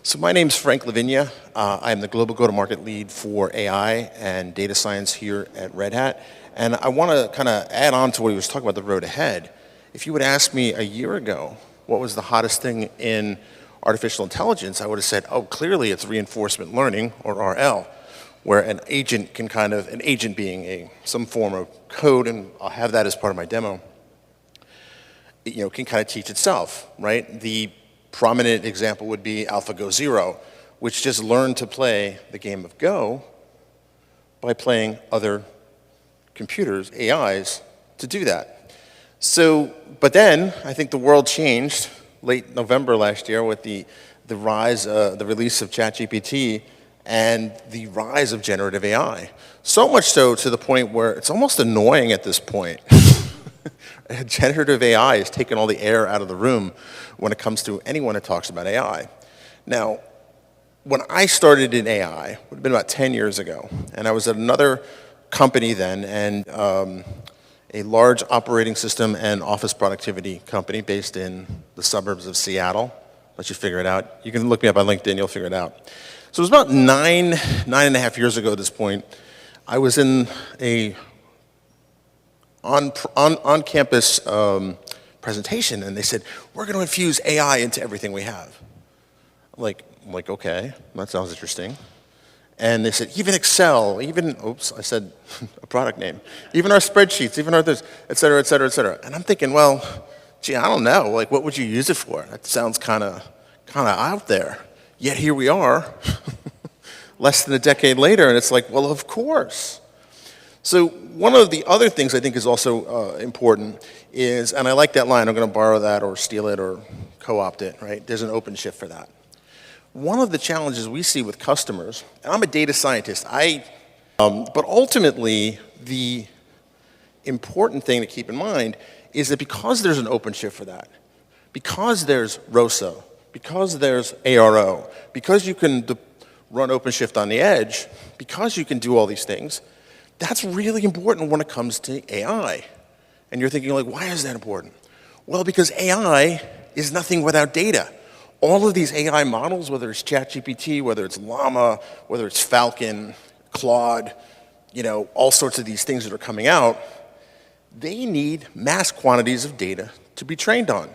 So my name's Frank Lavigne. I'm the global go-to-market lead for AI and data science here at Red Hat. And I want to kind of add on to what he was talking about, the road ahead. If you would ask me a year ago what was the hottest thing in artificial intelligence, I would have said, oh, clearly it's reinforcement learning, or RL, where an agent can an agent being some form of code, and I'll have that as part of my demo, can kind of teach itself, right? The prominent example would be AlphaGo Zero, which just learned to play the game of Go by playing other computers, AIs, to do that. So, but then I think the world changed late November last year with the rise, the release of ChatGPT and the rise of generative AI. So much so to the point where it's almost annoying at this point. Generative AI has taken all the air out of the room when it comes to anyone that talks about AI. Now, when I started in AI, it would have been about 10 years ago, and I was at another company then, and a large operating system and office productivity company based in the suburbs of Seattle. Let you figure it out. You can look me up on LinkedIn, you'll figure it out. So it was about nine and a half years ago at this point. I was in a on-campus presentation, and they said, we're going to infuse AI into everything we have. I'm like, okay, that sounds interesting. And they said, even Excel, oops, I said a product name, even our spreadsheets, even our this, et cetera, et cetera, et cetera. And I'm thinking, well, gee, I don't know, what would you use it for? That sounds kind of out there. Yet here we are, less than a decade later, and it's like, well, of course. So one of the other things I think is also important is, and I like that line, I'm going to borrow that or steal it or co-opt it, right? There's an OpenShift for that. One of the challenges we see with customers, and I'm a data scientist, but ultimately the important thing to keep in mind is that because there's an OpenShift for that, because there's ROSA, because there's ARO, because you can run OpenShift on the edge, because you can do all these things, that's really important when it comes to AI. And you're thinking, why is that important? Well, because AI is nothing without data. All of these AI models, whether it's ChatGPT, whether it's Llama, whether it's Falcon, Claude, all sorts of these things that are coming out, they need mass quantities of data to be trained on.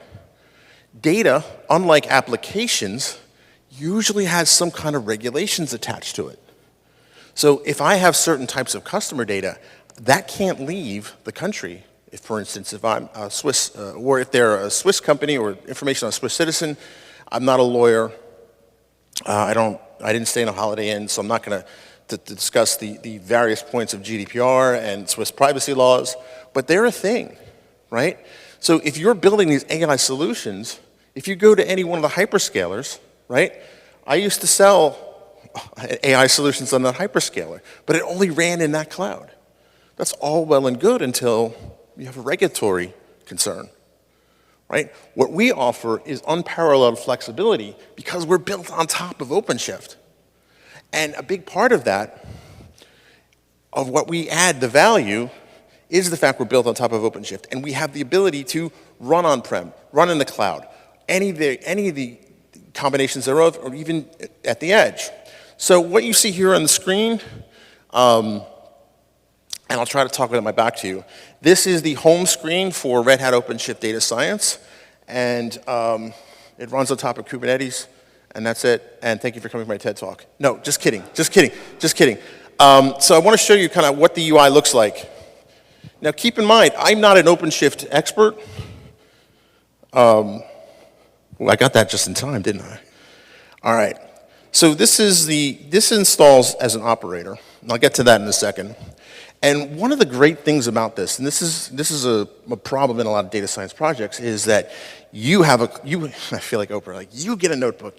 Data, unlike applications, usually has some kind of regulations attached to it. So if I have certain types of customer data, that can't leave the country. If, for instance, if I'm a Swiss, or if they're a Swiss company or information on a Swiss citizen, I'm not a lawyer. I didn't stay in a Holiday Inn, so I'm not going to discuss the various points of GDPR and Swiss privacy laws, but they're a thing, right? So if you're building these AI solutions, if you go to any one of the hyperscalers, right? I used to sell AI solutions on that hyperscaler, but it only ran in that cloud. That's all well and good until you have a regulatory concern, right? What we offer is unparalleled flexibility because we're built on top of OpenShift. And a big part of that, of what we add the value, is the fact we're built on top of OpenShift. And we have the ability to run on-prem, run in the cloud, any of the combinations thereof, or even at the edge. So what you see here on the screen, and I'll try to talk with my back to you, this is the home screen for Red Hat OpenShift Data Science, and it runs on top of Kubernetes, and that's it, and thank you for coming to my TED Talk. No, just kidding. So I want to show you kind of what the UI looks like. Now keep in mind, I'm not an OpenShift expert. Well, I got that just in time, didn't I? All right. So this installs as an operator, and I'll get to that in a second. And one of the great things about this, and this is a problem in a lot of data science projects, is that I feel like Oprah, you get a notebook,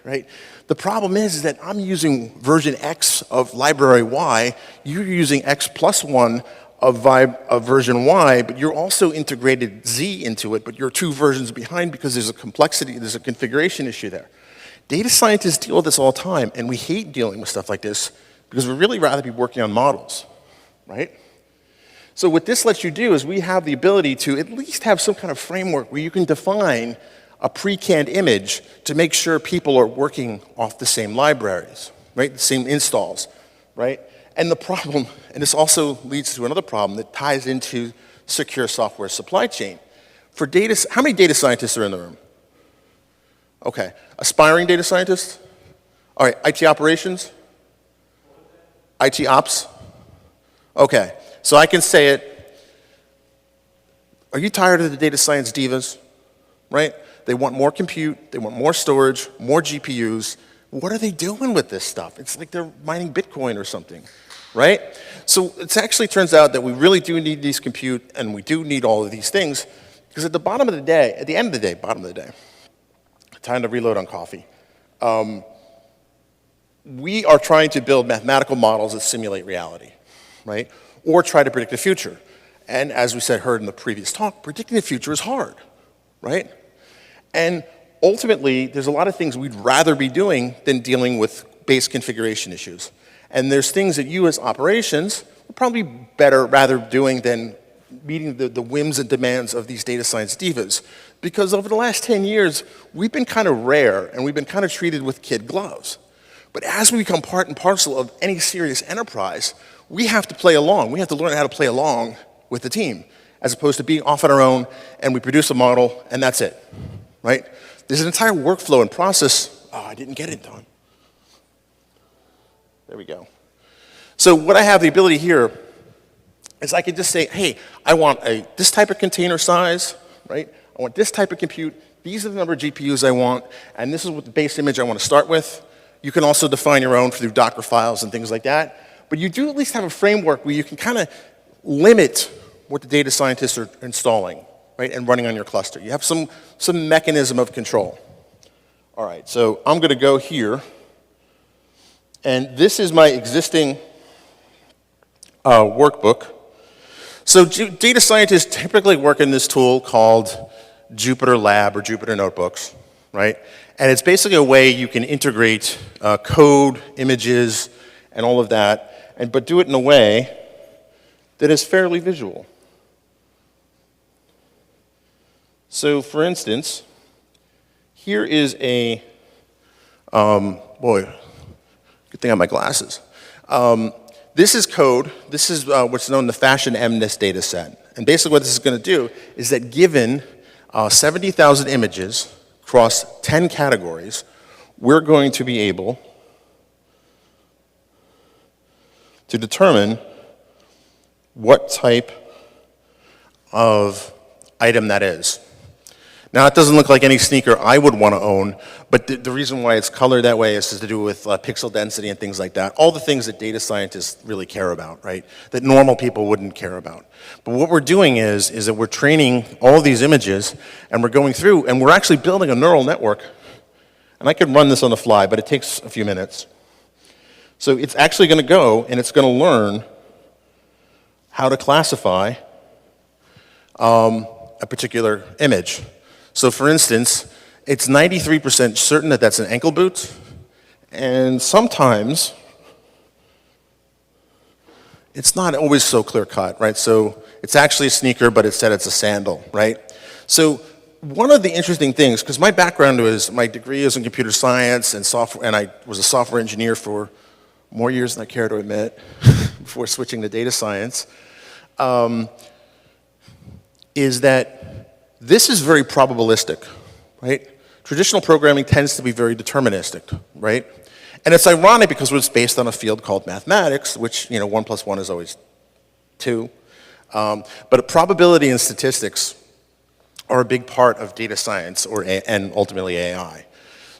right? The problem is that I'm using version X of library Y, you're using X+1 of version Y, but you're also integrated Z into it, but you're 2 versions behind because there's a configuration issue there. Data scientists deal with this all the time, and we hate dealing with stuff like this because we'd really rather be working on models, right? So what this lets you do is we have the ability to at least have some kind of framework where you can define a pre-canned image to make sure people are working off the same libraries, right? The same installs, right? And the problem, and this also leads to another problem that ties into secure software supply chain. For data, how many data scientists are in the room? Okay, aspiring data scientists? All right, IT operations? IT ops? Okay, so I can say it. Are you tired of the data science divas, right? They want more compute, they want more storage, more GPUs. What are they doing with this stuff? It's like they're mining Bitcoin or something, right? So it actually turns out that we really do need these compute, and we do need all of these things, because at the bottom of the day, at the end of the day, bottom of the day, time to reload on coffee, we are trying to build mathematical models that simulate reality, right? Or try to predict the future. And as we heard in the previous talk, predicting the future is hard, right? And ultimately, there's a lot of things we'd rather be doing than dealing with base configuration issues. And there's things that you as operations would probably rather doing than meeting the whims and demands of these data science divas. Because over the last 10 years, we've been kind of rare, and we've been kind of treated with kid gloves. But as we become part and parcel of any serious enterprise, we have to play along. We have to learn how to play along with the team, as opposed to being off on our own, and we produce a model, and that's it, right? There's an entire workflow and process. Oh, I didn't get it done. There we go. So what I have the ability here is I can just say, hey, I want this type of container size, right? I want this type of compute. These are the number of GPUs I want, and this is what the base image I want to start with. You can also define your own through Docker files and things like that. But you do at least have a framework where you can kind of limit what the data scientists are installing, right, and running on your cluster. You have some mechanism of control. All right, so I'm going to go here. And this is my existing workbook. So data scientists typically work in this tool called Jupyter Lab or Jupyter Notebooks, right? And it's basically a way you can integrate code, images, and all of that, but do it in a way that is fairly visual. So for instance, here is a, boy, good thing I have my glasses. This is code. This is what's known as the fashion MNIST data set. And basically what this is going to do is that given 70,000 images across 10 categories, we're going to be able to determine what type of item that is. Now, it doesn't look like any sneaker I would want to own, but the reason why it's colored that way is to do with pixel density and things like that. All the things that data scientists really care about, right? That normal people wouldn't care about. But what we're doing is that we're training all these images, and we're going through, and we're actually building a neural network. And I could run this on the fly, but it takes a few minutes. So it's actually going to go, and it's going to learn how to classify a particular image. So for instance, it's 93% certain that that's an ankle boot, and sometimes it's not always so clear-cut, right? So it's actually a sneaker, but it said it's a sandal, right? So one of the interesting things, because my background is, my degree is in computer science and software, and I was a software engineer for more years than I care to admit, before switching to data science, is that this is very probabilistic, right? Traditional programming tends to be very deterministic, right? And it's ironic because it's based on a field called mathematics, which, 1 + 1 is always 2. But probability and statistics are a big part of data science and ultimately AI.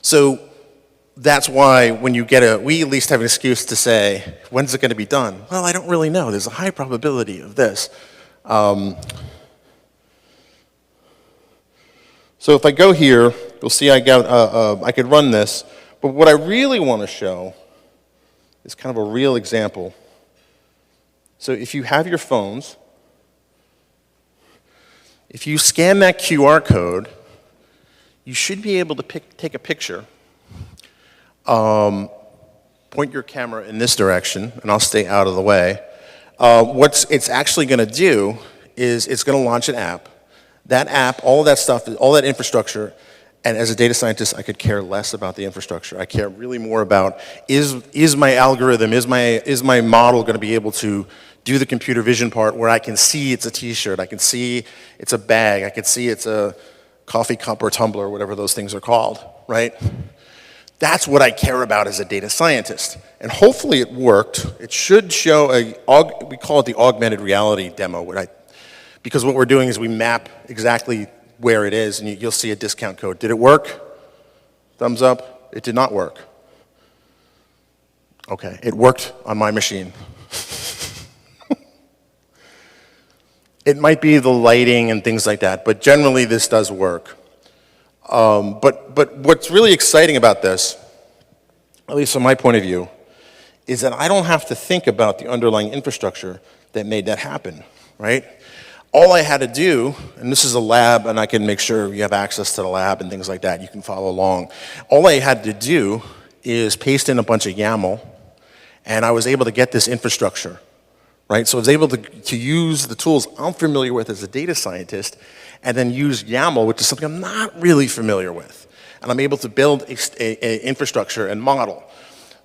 So that's why when you we at least have an excuse to say, when's it going to be done? Well, I don't really know. There's a high probability of this. So if I go here, you'll see I could run this, but what I really want to show is kind of a real example. So if you have your phones, if you scan that QR code, you should be able to take a picture, point your camera in this direction, and I'll stay out of the way. What it's actually going to do is it's going to launch an app. That app, all of that stuff, all that infrastructure, And as a data scientist, I could care less about the infrastructure. I care really more about, is my algorithm, is my model going to be able to do the computer vision part where I can see it's a t-shirt, I can see it's a bag, I can see it's a coffee cup or tumbler, whatever those things are called, right? That's what I care about as a data scientist. And hopefully it worked. It should show we call it the augmented reality demo, because what we're doing is we map exactly where it is, and you'll see a discount code. Did it work? Thumbs up. It did not work. Okay, it worked on my machine. It might be the lighting and things like that, but generally this does work. But what's really exciting about this, at least from my point of view, is that I don't have to think about the underlying infrastructure that made that happen, right? All I had to do, and this is a lab, and I can make sure you have access to the lab and things like that, you can follow along. All I had to do is paste in a bunch of YAML, and I was able to get this infrastructure, right? So I was able to use the tools I'm familiar with as a data scientist, and then use YAML, which is something I'm not really familiar with. And I'm able to build a infrastructure and model.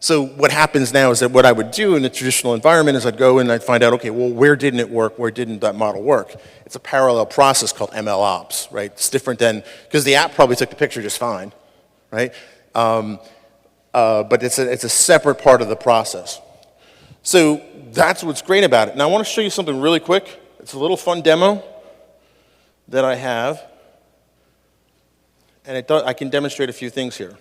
So what happens now is that what I would do in a traditional environment is I'd go and I'd find out, okay, well, where didn't it work? Where didn't that model work? It's a parallel process called MLOps, right? It's different than, because the app probably took the picture just fine, right? But it's a separate part of the process. So that's what's great about it. Now I want to show you something really quick. It's a little fun demo that I have. And I can demonstrate a few things here.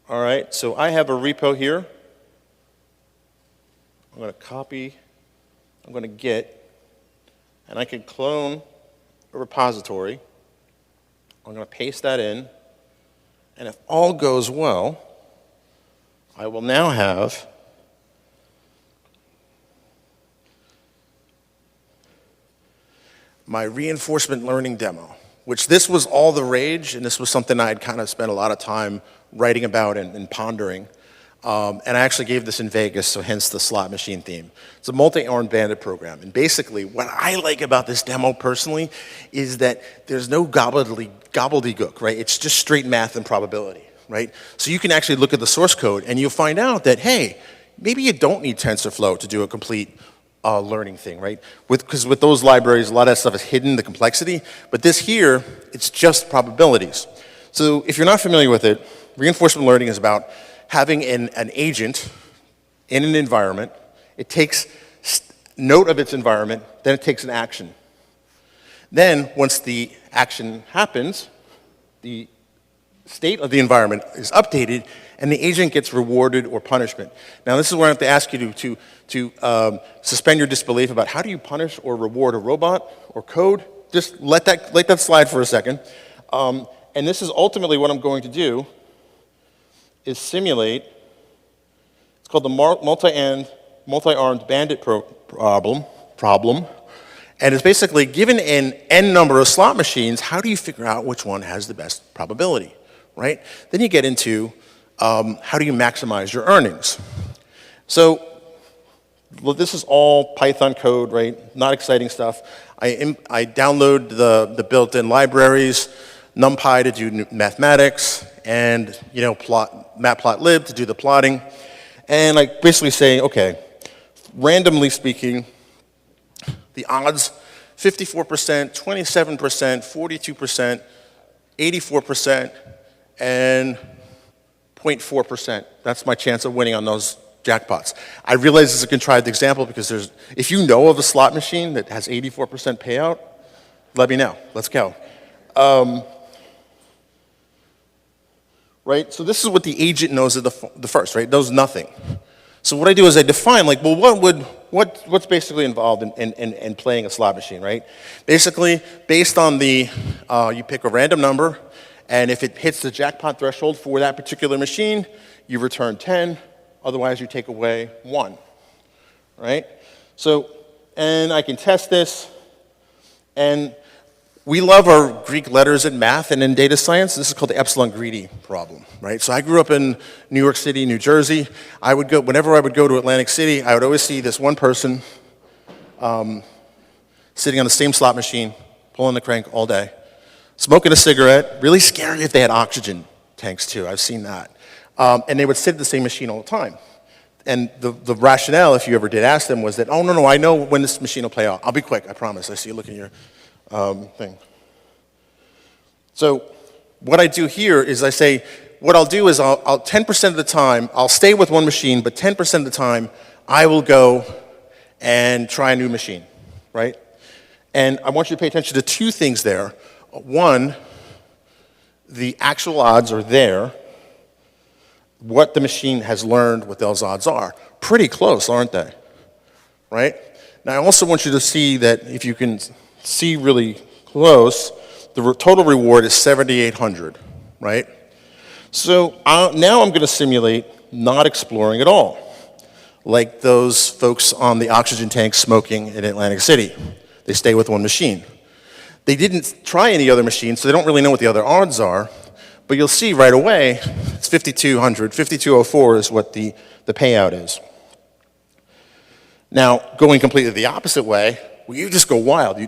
All right, so I have a repo here. I'm going to copy, I'm going to git, and I can clone a repository. I'm going to paste that in, and if all goes well, I will now have my reinforcement learning demo, which this was all the rage, and this was something I had kind of spent a lot of time writing about and pondering. And I actually gave this in Vegas, so hence the slot machine theme. It's a multi-armed bandit program. And basically, what I like about this demo personally is that there's no gobbledygook, right? It's just straight math and probability, right? So you can actually look at the source code, and you'll find out that, hey, maybe you don't need TensorFlow to do a complete learning thing, right? Because with those libraries, a lot of that stuff is hidden, the complexity. But this here, it's just probabilities. So if you're not familiar with it, reinforcement learning is about having an agent in an environment. It takes note of its environment, then it takes an action. Then, once the action happens, the state of the environment is updated, and the agent gets rewarded or punishment. Now, this is where I have to ask you to suspend your disbelief about how do you punish or reward a robot or code. Just let that slide for a second. And this is ultimately what I'm going to do is simulate, it's called the multi-armed bandit problem. And it's basically, given an n number of slot machines, how do you figure out which one has the best probability, right? Then you get into how do you maximize your earnings. So, well, this is all Python code, right? Not exciting stuff. I download the built-in libraries, NumPy to do mathematics, and matplotlib to do the plotting. And I basically say, okay, randomly speaking, the odds, 54%, 27%, 42%, 84%, and 0.4%. That's my chance of winning on those jackpots. I realize this is a contrived example because if you know of a slot machine that has 84% payout, let me know. Let's go. Right? So this is what the agent knows at the first, right? It knows nothing. So what I do is I define, like, well, what's basically involved in playing a slot machine, right? Basically, based on you pick a random number, and if it hits the jackpot threshold for that particular machine, you return 10, otherwise you take away 1, right? So, and I can test this, and we love our Greek letters in math and in data science. This is called the epsilon greedy problem, right? So I grew up in New York City, New Jersey. Whenever I would go to Atlantic City, I would always see this one person sitting on the same slot machine, pulling the crank all day, smoking a cigarette. Really scary if they had oxygen tanks too. I've seen that. And they would sit at the same machine all the time. And the rationale, if you ever did ask them, was that, oh, no, I know when this machine will play out. I'll be quick, I promise. I see you looking at your thing. So what I do here is I say, what I'll do is I'll 10% of the time, I'll stay with one machine, but 10% of the time, I will go and try a new machine, right? And I want you to pay attention to two things there. One, the actual odds are there, what the machine has learned, what those odds are. Pretty close, aren't they? Right? Now, I also want you to see that if you can see really close, the total reward is 7,800, right? So now I'm going to simulate not exploring at all, like those folks on the oxygen tank smoking in Atlantic City. They stay with one machine. They didn't try any other machines, so they don't really know what the other odds are. But you'll see right away, it's 5,200. 5,204 is what the payout is. Now, going completely the opposite way, well, you just go wild.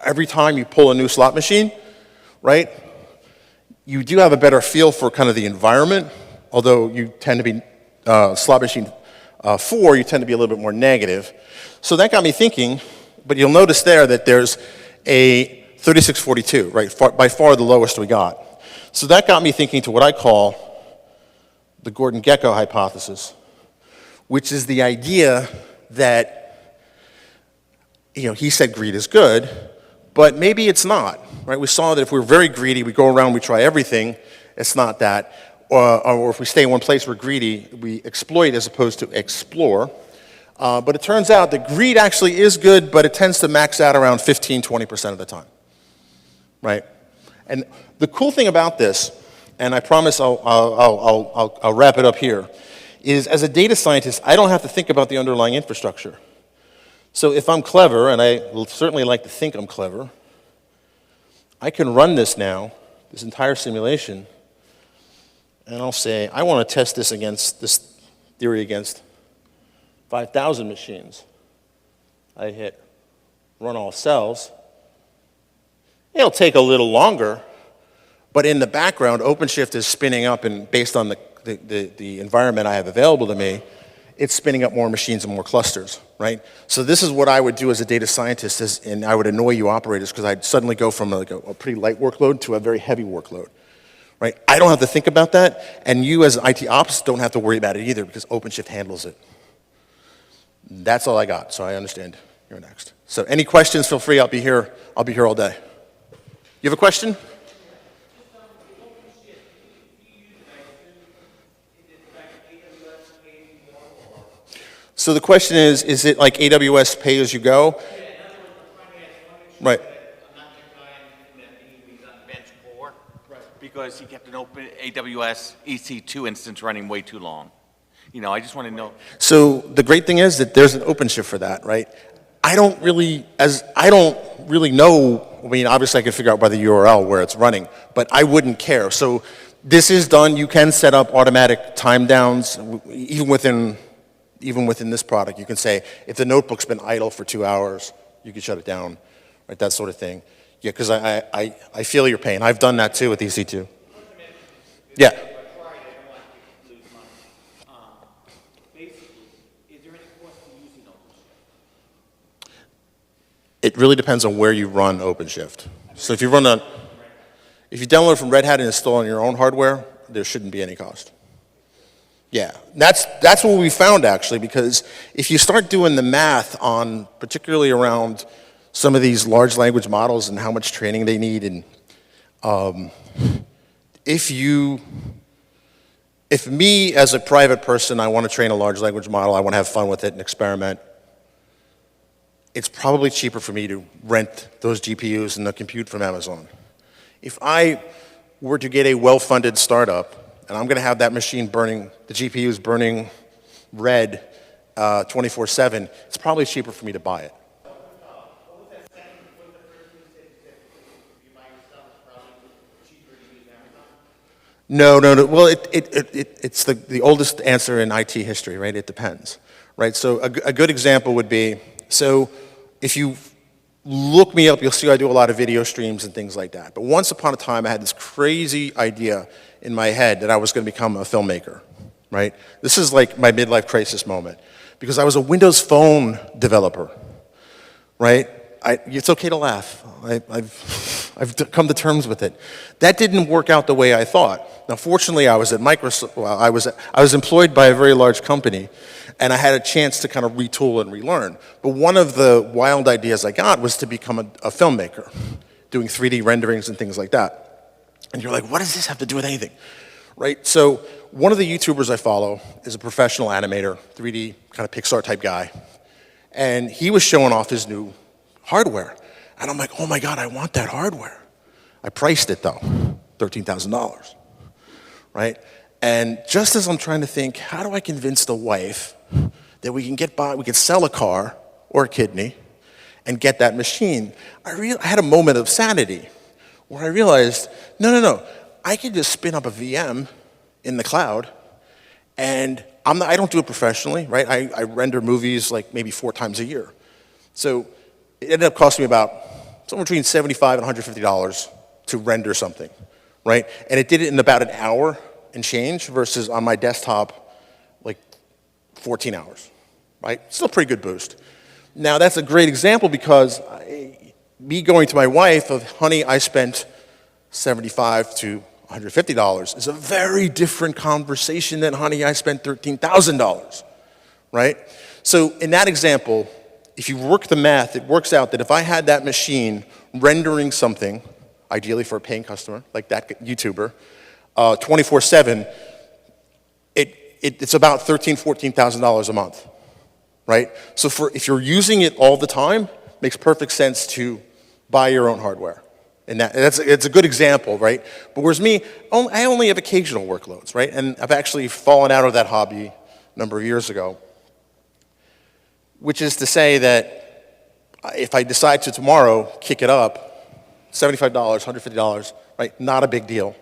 Every time you pull a new slot machine, right, you do have a better feel for kind of the environment, although you tend to be, slot machine 4, you tend to be a little bit more negative. So that got me thinking, but you'll notice there that there's a 3642, right, by far the lowest we got. So that got me thinking to what I call the Gordon-Gekko hypothesis, which is the idea that, he said greed is good, but maybe it's not, right? We saw that if we're very greedy, we go around, we try everything, it's not that. Or if we stay in one place, we're greedy, we exploit as opposed to explore. But it turns out that greed actually is good, but it tends to max out around 15-20% of the time, right? And the cool thing about this, and I promise I'll wrap it up here, is as a data scientist, I don't have to think about the underlying infrastructure. So if I'm clever, and I certainly like to think I'm clever, I can run this now, this entire simulation, and I'll say, I want to test this theory against 5,000 machines. I hit run all cells. It'll take a little longer, but in the background, OpenShift is spinning up, and based on the environment I have available to me, it's spinning up more machines and more clusters, right? So this is what I would do as a data scientist, and I would annoy you operators, because I'd suddenly go from a pretty light workload to a very heavy workload, right? I don't have to think about that, and you as IT ops don't have to worry about it either, because OpenShift handles it. That's all I got, so I understand you're next. So any questions, feel free, I'll be here all day. You have a question? So the question is it like AWS pay as you go? Right. Because he kept an open AWS EC2 instance running way too long. I just want to know. So the great thing is that there's an OpenShift for that, right? I don't really know. I mean, obviously I can figure out by the URL where it's running, but I wouldn't care. So this is done. You can set up automatic time downs, even within this product. You can say, if the notebook's been idle for 2 hours, you can shut it down, right? That sort of thing. Yeah, because I feel your pain. I've done that too with EC2. Yeah. It really depends on where you run OpenShift. So if you download from Red Hat and install on your own hardware, there shouldn't be any cost. Yeah, that's what we found actually, because if you start doing the math on, particularly around some of these large language models and how much training they need, and if me as a private person, I want to train a large language model, I want to have fun with it and experiment, it's probably cheaper for me to rent those GPUs and the compute from Amazon. If I were to get a well-funded startup, and I'm going to have that machine burning, the GPUs burning red 24/7, it's probably cheaper for me to buy it. No, no, no. Well, it's the oldest answer in IT history, right? It depends, right? So a good example would be, so if you look me up, you'll see I do a lot of video streams and things like that. But once upon a time, I had this crazy idea in my head that I was going to become a filmmaker, right? This is like my midlife crisis moment, because I was a Windows Phone developer, right? It's okay to laugh. I've come to terms with it. That didn't work out the way I thought. Now, fortunately, I was at Microsoft. Well, I was employed by a very large company, and I had a chance to kind of retool and relearn. But one of the wild ideas I got was to become a filmmaker, doing 3D renderings and things like that. And you're like, what does this have to do with anything, right? So one of the YouTubers I follow is a professional animator, 3D kind of Pixar type guy, and he was showing off his new hardware. And I'm like, oh my God, I want that hardware. I priced it though, $13,000, right? And just as I'm trying to think, how do I convince the wife that we can sell a car or a kidney and get that machine, I had a moment of sanity where I realized, no, I can just spin up a VM in the cloud, and I don't do it professionally, right? I render movies like maybe 4 times a year. So it ended up costing me about somewhere between $75 and $150 to render something, right? And it did it in about an hour and change versus on my desktop, like 14 hours, right? Still a pretty good boost. Now that's a great example because me going to my wife of, honey, I spent $75 to $150 is a very different conversation than, honey, I spent $13,000, right? So in that example, if you work the math, it works out that if I had that machine rendering something, ideally for a paying customer, like that YouTuber, 24/7, it's about $13,000, $14,000 a month, right? So if you're using it all the time, it makes perfect sense to buy your own hardware. And it's a good example, right? But whereas me, I only have occasional workloads, right? And I've actually fallen out of that hobby a number of years ago. Which is to say that if I decide to tomorrow kick it up, $75, $150, right, not a big deal.